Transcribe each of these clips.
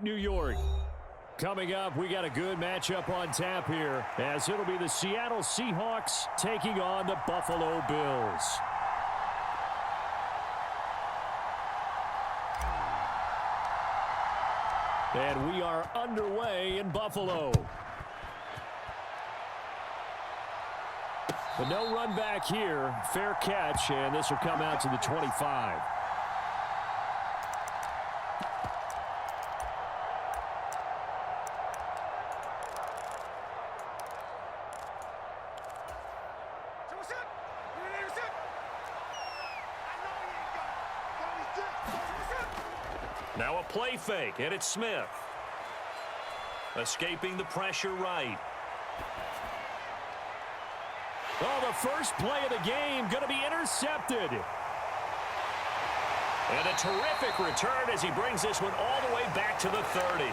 New York. Coming up, we got a good matchup on tap here, as it'll be the Seattle Seahawks taking on the Buffalo Bills. And we are underway in Buffalo. But no run back here. Fair catch, and this will come out to the 25. Now a play fake, and it's Smith. Escaping the pressure right. Oh, the first play of the game going to be intercepted. And a terrific return as he brings this one all the way back to the 30.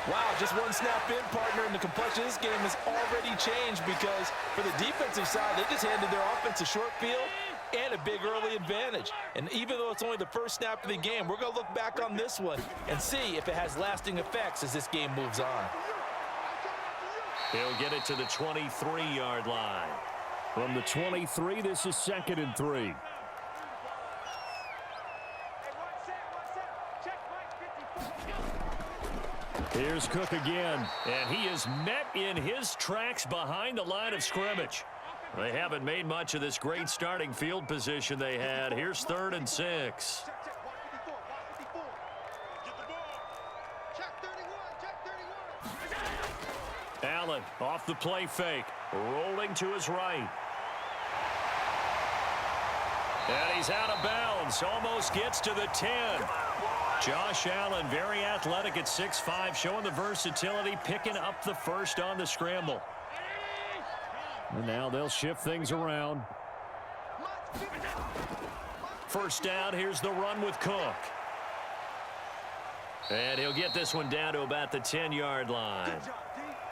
Wow, just one snap in, partner, and the complexion of this game has already changed because for the defensive side, they just handed their offense a short field and a big early advantage. And even though it's only the first snap of the game, we're going to look back on this one and see if it has lasting effects as this game moves on. He'll get it to the 23-yard line. From the 23, this is 2nd and 3. Here's Cook again. And he is met in his tracks behind the line of scrimmage. They haven't made much of this great starting field position they had. Here's 3rd and 6. Allen off the play fake. Rolling to his right. And he's out of bounds. Almost gets to the 10. Josh Allen, very athletic at 6'5", showing the versatility, picking up the first on the scramble. And now they'll shift things around. First down, here's the run with Cook. And he'll get this one down to about the 10-yard line.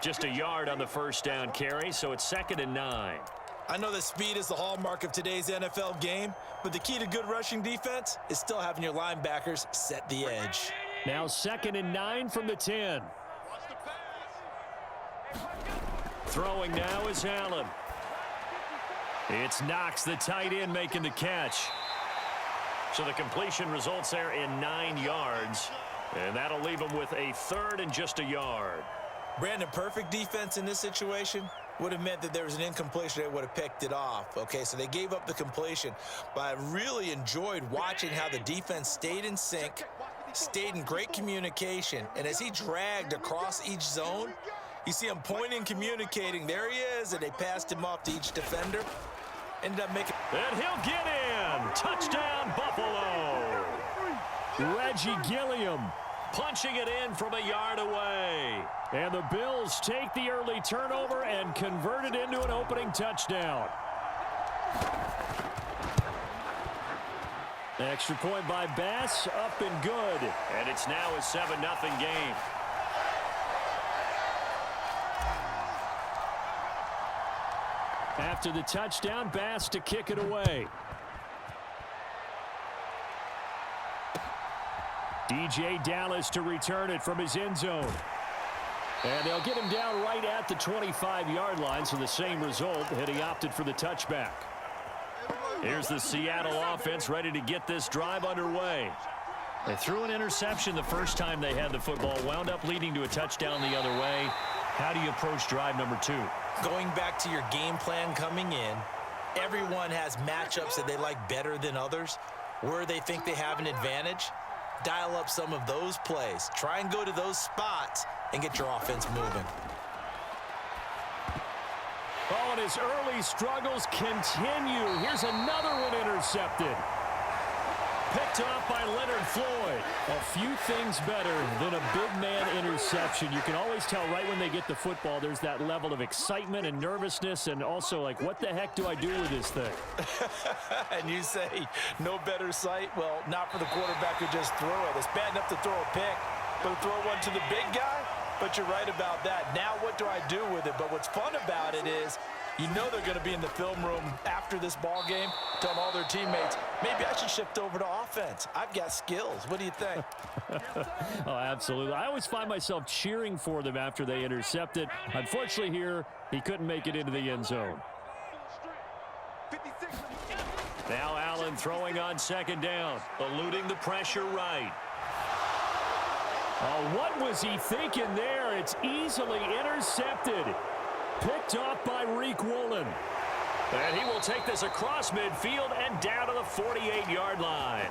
Just a yard on the first down carry, so it's 2nd and 9. I know that speed is the hallmark of today's NFL game, but the key to good rushing defense is still having your linebackers set the edge. Now 2nd and 9 from the 10. Throwing now is Allen. It's Knox, the tight end, making the catch. So the completion results there in 9 yards. And that'll leave him with a 3rd and just a yard. Brandon, perfect defense in this situation would have meant that there was an incompletion that would have picked it off. Okay, so they gave up the completion. But I really enjoyed watching how the defense stayed in sync, stayed in great communication. And as he dragged across each zone, you see him pointing, communicating. There he is, and they passed him off to each defender. Ended up making... And he'll get in. Touchdown, Buffalo. Reggie Gilliam punching it in from a yard away. And the Bills take the early turnover and convert it into an opening touchdown. Extra point by Bass, up and good. And it's now a 7-0 game. After the touchdown, Bass to kick it away. DJ Dallas to return it from his end zone. And they'll get him down right at the 25-yard line, so the same result, and he opted for the touchback. Here's the Seattle offense ready to get this drive underway. They threw an interception the first time they had the football, wound up leading to a touchdown the other way. How do you approach drive number 2? Going back to your game plan coming in, everyone has matchups that they like better than others. Where they think they have an advantage, dial up some of those plays. Try and go to those spots and get your offense moving. Oh, and his early struggles continue. Here's another one intercepted. Picked off by Leonard Floyd. A few things better than a big man interception. You can always tell right when they get the football, there's that level of excitement and nervousness, and also like, what the heck do I do with this thing? And you say, no better sight? Well, not for the quarterback who just threw it. It's bad enough to throw a pick, but to throw one to the big guy? But you're right about that. Now what do I do with it? But what's fun about it is You know they're going to be in the film room after this ball game telling all their teammates, maybe I should shift over to offense. I've got skills. What do you think? Oh, absolutely. I always find myself cheering for them after they intercept it. Unfortunately here, he couldn't make it into the end zone. Now Allen throwing on second down, eluding the pressure right. Oh, what was he thinking there? It's easily intercepted. Picked off by Reek Woolen. And he will take this across midfield and down to the 48-yard line.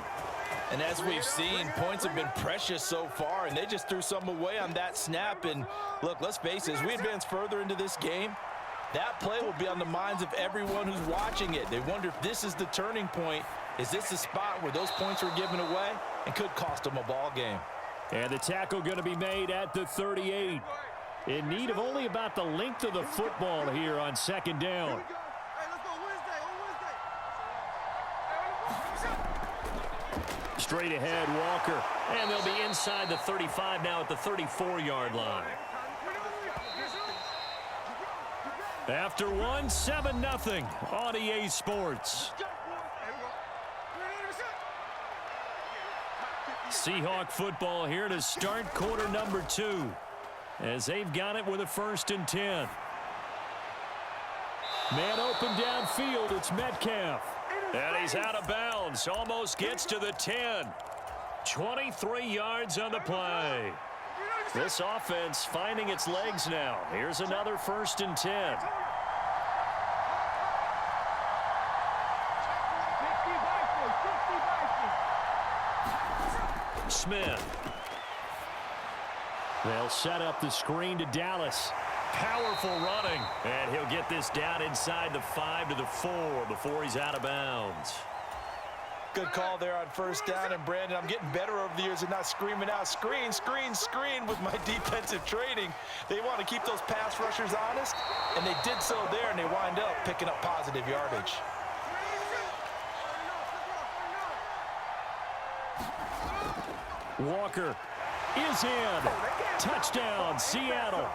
And as we've seen, points have been precious so far, and they just threw some away on that snap. And look, let's face it, as we advance further into this game, that play will be on the minds of everyone who's watching it. They wonder if this is the turning point. Is this the spot where those points were given away and could cost them a ball game? And the tackle going to be made at the 38. In need of only about the length of the football here on second down. Straight ahead, Walker. And they'll be inside the 35 now at the 34-yard line. After one, 7-0 on EA Sports. Seahawk football here to start quarter number 2. As they've got it with a 1st and 10. Man open downfield, it's Metcalf. And he's out of bounds, almost gets to the 10. 23 yards on the play. This offense finding its legs now. Here's another 1st and 10. Smith. They'll set up the screen to Dallas. Powerful running. And he'll get this down inside the 5 to the 4 before he's out of bounds. Good call there on 1st down. And, Brandon, I'm getting better over the years and not screaming out, screen, screen, screen with my defensive training. They want to keep those pass rushers honest, and they did so there, and they wind up picking up positive yardage. Walker is in. Touchdown, Seattle.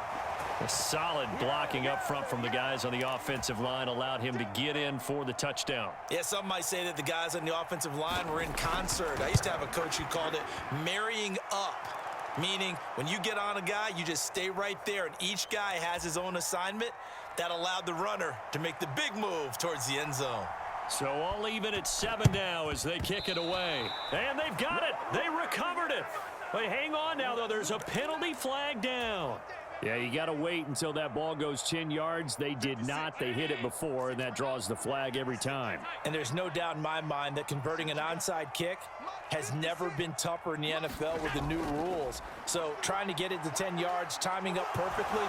A solid blocking up front from the guys on the offensive line allowed him to get in for the touchdown. Yeah, some might say that the guys on the offensive line were in concert. I used to have a coach who called it marrying up, meaning when you get on a guy, you just stay right there, and each guy has his own assignment. That allowed the runner to make the big move towards the end zone. So all even at 7 now as they kick it away. And they've got it. They recovered it. But hang on now, though. There's a penalty flag down. Yeah, you got to wait until that ball goes 10 yards. They did not. They hit it before, and that draws the flag every time. And there's no doubt in my mind that converting an onside kick has never been tougher in the NFL with the new rules. So trying to get it to 10 yards, timing up perfectly,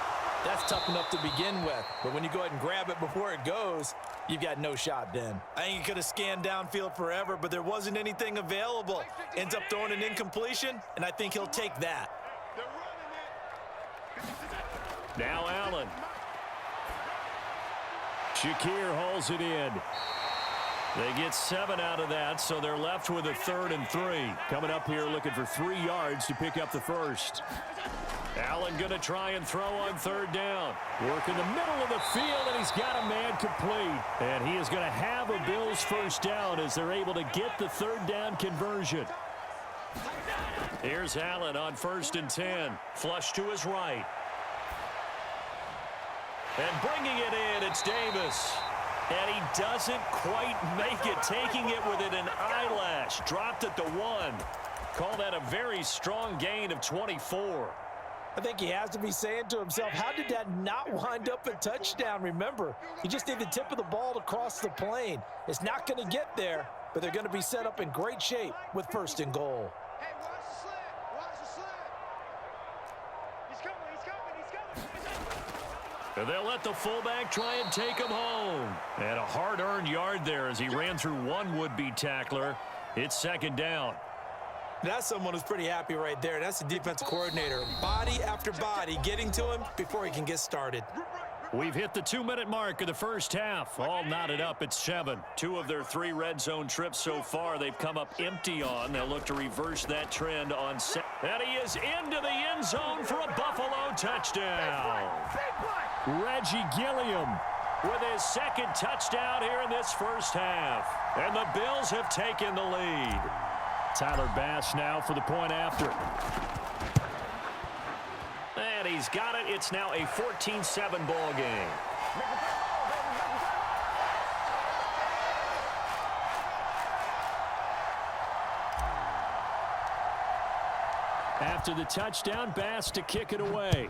that's tough enough to begin with. But when you go ahead and grab it before it goes, you've got no shot then. I think he could have scanned downfield forever, but there wasn't anything available. Ends up throwing an incompletion, and I think he'll take that. Now Allen. Shakir hauls it in. They get 7 out of that, so they're left with a 3rd and 3. Coming up here looking for 3 yards to pick up the 1st. Allen going to try and throw on 3rd down. Work in the middle of the field, and he's got a man complete. And he is going to have a Bills 1st down as they're able to get the 3rd down conversion. Here's Allen on 1st and 10. Flush to his right. And bringing it in, it's Davis. And he doesn't quite make it, taking it within an eyelash. Dropped at the 1. Call that a very strong gain of 24. I think he has to be saying to himself, how did that not wind up a touchdown? Remember, he just need the tip of the ball to cross the plane. It's not going to get there, but they're going to be set up in great shape with 1st and goal. Hey, watch the slip. Watch the slip. He's coming. He's coming. He's coming. And they'll let the fullback try and take him home. And a hard-earned yard there as he ran through one would-be tackler. It's 2nd down. That's someone who's pretty happy right there. That's the defensive coordinator. Body after body getting to him before he can get started. We've hit the 2-minute mark of the first half. All knotted up at 7. 2 of their 3 red zone trips so far they've come up empty on. They'll look to reverse that trend on set. And he is into the end zone for a Buffalo touchdown. Reggie Gilliam with his second touchdown here in this first half. And the Bills have taken the lead. Tyler Bass now for the point after. And he's got it. It's now a 14-7 ball game. After the touchdown, Bass to kick it away.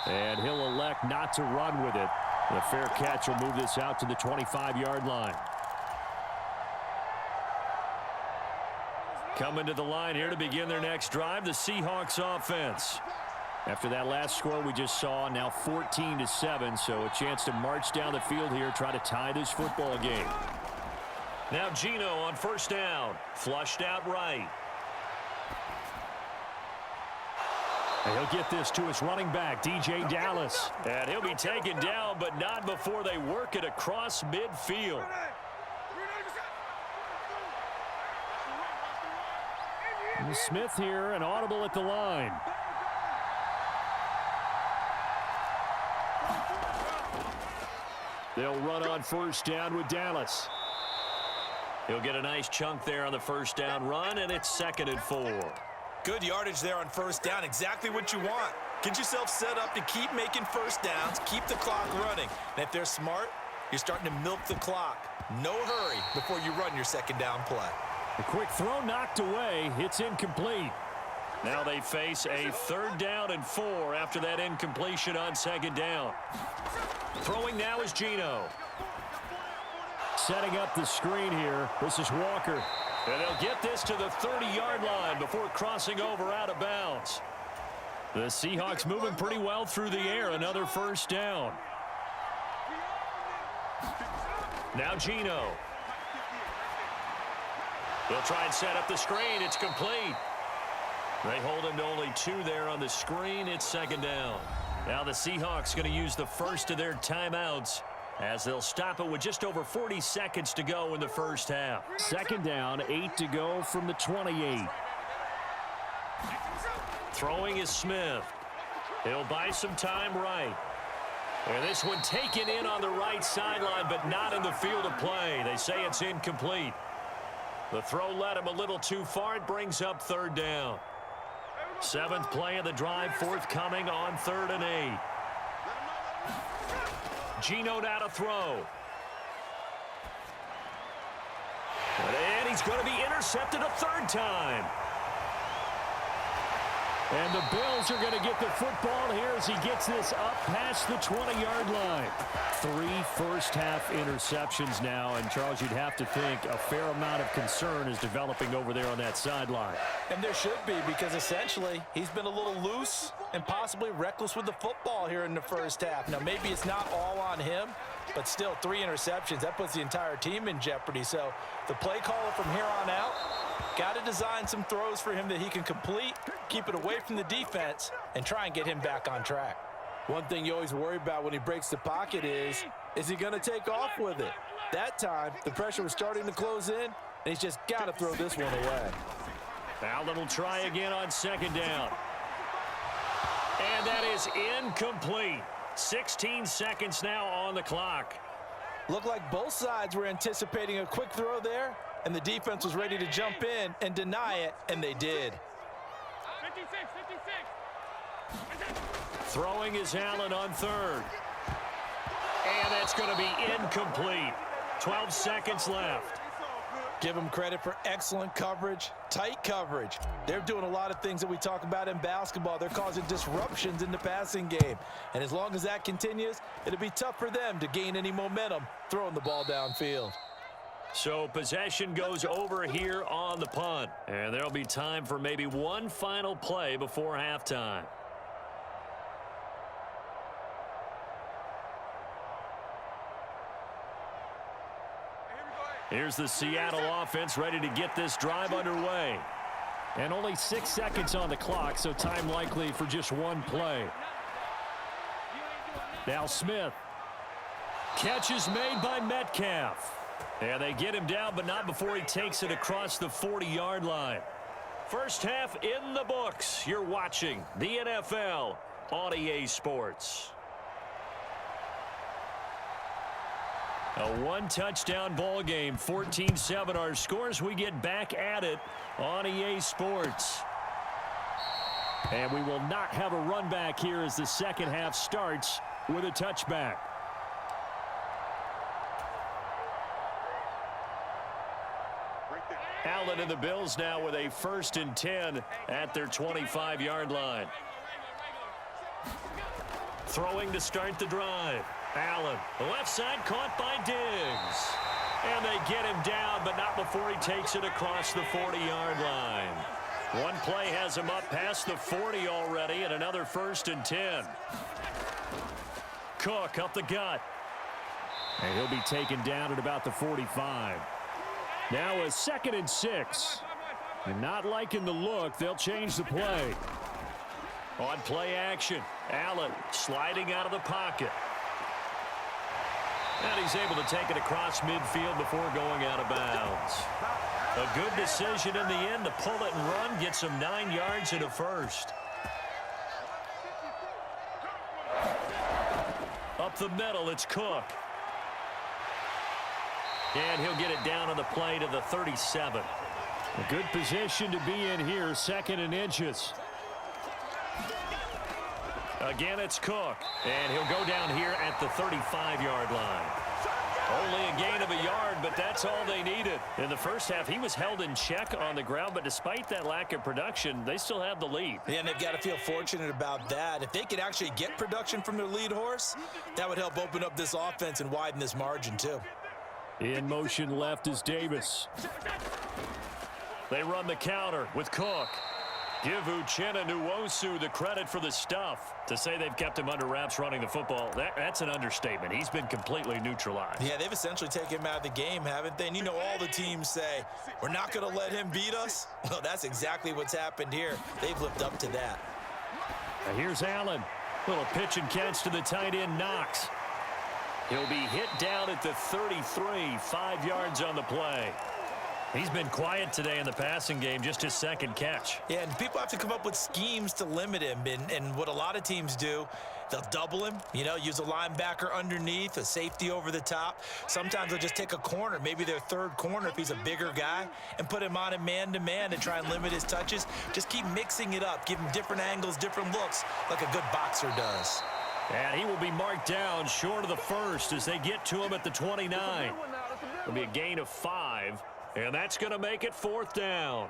And he'll elect not to run with it. The fair catch will move this out to the 25-yard line. Coming to the line here to begin their next drive, the Seahawks offense. After that last score we just saw, now 14-7, so a chance to march down the field here, try to tie this football game. Now Geno on first down, flushed out right. And he'll get this to his running back, DJ Dallas. And he'll be taken down, but not before they work it across midfield. And Smith here, an audible at the line. They'll run on first down with Dallas. He'll get a nice chunk there on the first down run, and it's 2nd and 4. Good yardage there on first down. Exactly what you want. Get yourself set up to keep making first downs, keep the clock running. And if they're smart, you're starting to milk the clock. No hurry before you run your second down play. A quick throw knocked away. It's incomplete. Now they face a 3rd down and 4 after that incompletion on 2nd down. Throwing now is Geno. Setting up the screen here. This is Walker. And they'll get this to the 30-yard line before crossing over out of bounds. The Seahawks moving pretty well through the air. Another first down. Now Geno. They'll try and set up the screen. It's complete. They hold him to only 2 there on the screen. It's 2nd down. Now the Seahawks going to use the first of their timeouts as they'll stop it with just over 40 seconds to go in the first half. 2nd down, 8 to go from the 28. Throwing is Smith. He'll buy some time right. And this one taken in on the right sideline, but not in the field of play. They say it's incomplete. The throw led him a little too far. It brings up 3rd down. 7th play of the drive forthcoming on 3rd and 8. Geno now to throw. And he's going to be intercepted a 3rd time. And the Bills are going to get the football here as he gets this up past the 20-yard line. 3 first-half interceptions now, and Charles, you'd have to think a fair amount of concern is developing over there on that sideline. And there should be, because essentially he's been a little loose and possibly reckless with the football here in the first half. Now, maybe it's not all on him, but still 3 interceptions. That puts the entire team in jeopardy. So the play caller from here on out got to design some throws for him that he can complete, keep it away from the defense, and try and get him back on track. One thing you always worry about when he breaks the pocket is he going to take off with it? That time, the pressure was starting to close in, and he's just got to throw this one away. Allen will try again on 2nd down. And that is incomplete. 16 seconds now on the clock. Looked like both sides were anticipating a quick throw there, and the defense was ready to jump in and deny it, and they did. 56. Throwing is Allen on 3rd. And that's going to be incomplete. 12 seconds left. Give them credit for excellent coverage, tight coverage. They're doing a lot of things that we talk about in basketball. They're causing disruptions in the passing game. And as long as that continues, it'll be tough for them to gain any momentum throwing the ball downfield. So possession goes over here on the punt. And there'll be time for maybe one final play before halftime. Here's the Seattle offense ready to get this drive underway. And only 6 seconds on the clock, so time likely for just one play. Now Smith. Catch is made by Metcalf. And they get him down, but not before he takes it across the 40-yard line. First half in the books. You're watching the NFL on EA Sports. A one-touchdown ball game, 14-7 our scores. We get back at it on EA Sports. And we will not have a run back here as the second half starts with a touchback. Allen and the Bills now with a 1st and 10 at their 25-yard line. Throwing to start the drive. Allen, the left side caught by Diggs. And they get him down, but not before he takes it across the 40-yard line. One play has him up past the 40 already, and another 1st and 10. Cook up the gut. And he'll be taken down at about the 45. Now a 2nd and 6. And not liking the look, they'll change the play. On play action, Allen sliding out of the pocket. And he's able to take it across midfield before going out of bounds. A good decision in the end to pull it and run, gets him 9 yards and a first. Up the middle, it's Cook. And he'll get it down on the play to the 37. A good position to be in here, 2nd and inches. Again, it's Cook. And he'll go down here at the 35-yard line. Only a gain of a yard, but that's all they needed. In the first half, he was held in check on the ground, but despite that lack of production, they still have the lead. Yeah, and they've got to feel fortunate about that. If they could actually get production from their lead horse, that would help open up this offense and widen this margin, too. In motion left is Davis. They run the counter with Cook. Give Uchenna Nwosu the credit for the stuff. To say they've kept him under wraps running the football, that's an understatement. He's been completely neutralized. Yeah, they've essentially taken him out of the game, haven't they? And you know all the teams say, we're not going to let him beat us. Well, that's exactly what's happened here. They've lived up to that. And here's Allen. Little pitch and catch to the tight end, Knox. He'll be hit down at the 33, 5 yards on the play. He's been quiet today in the passing game, just his 2nd catch. Yeah, and people have to come up with schemes to limit him. And what a lot of teams do, they'll double him, use a linebacker underneath, a safety over the top. Sometimes they'll just take a corner, maybe their 3rd corner if he's a bigger guy, and put him on a man-to-man to try and limit his touches. Just keep mixing it up, give him different angles, different looks, like a good boxer does. And he will be marked down short of the 1st as they get to him at the 29. It'll be a gain of 5. And that's going to make it 4th down.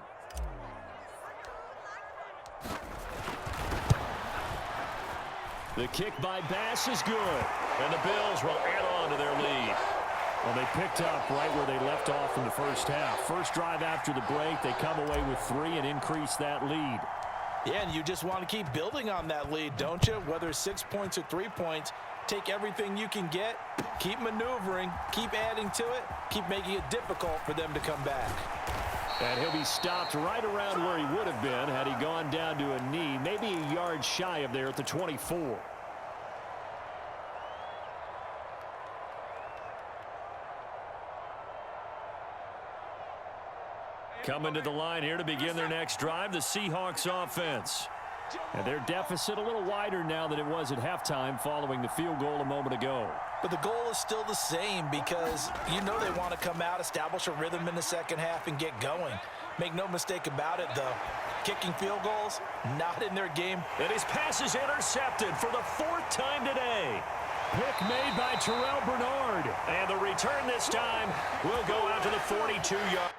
The kick by Bass is good. And the Bills will add on to their lead. Well, they picked up right where they left off in the first half. First drive after the break, they come away with 3 and increase that lead. Yeah, and you just want to keep building on that lead, don't you? Whether it's 6 points or 3 points, take everything you can get, keep maneuvering, keep adding to it, keep making it difficult for them to come back. And he'll be stopped right around where he would have been had he gone down to a knee, maybe a yard shy of there at the 24. Coming to the line here to begin their next drive, the Seahawks offense. And their deficit a little wider now than it was at halftime following the field goal a moment ago. But the goal is still the same because they want to come out, establish a rhythm in the second half, and get going. Make no mistake about it, though. Kicking field goals, not in their game. And his pass is intercepted for the 4th time today. Pick made by Terrell Bernard. And the return this time will go out to the 42-yard.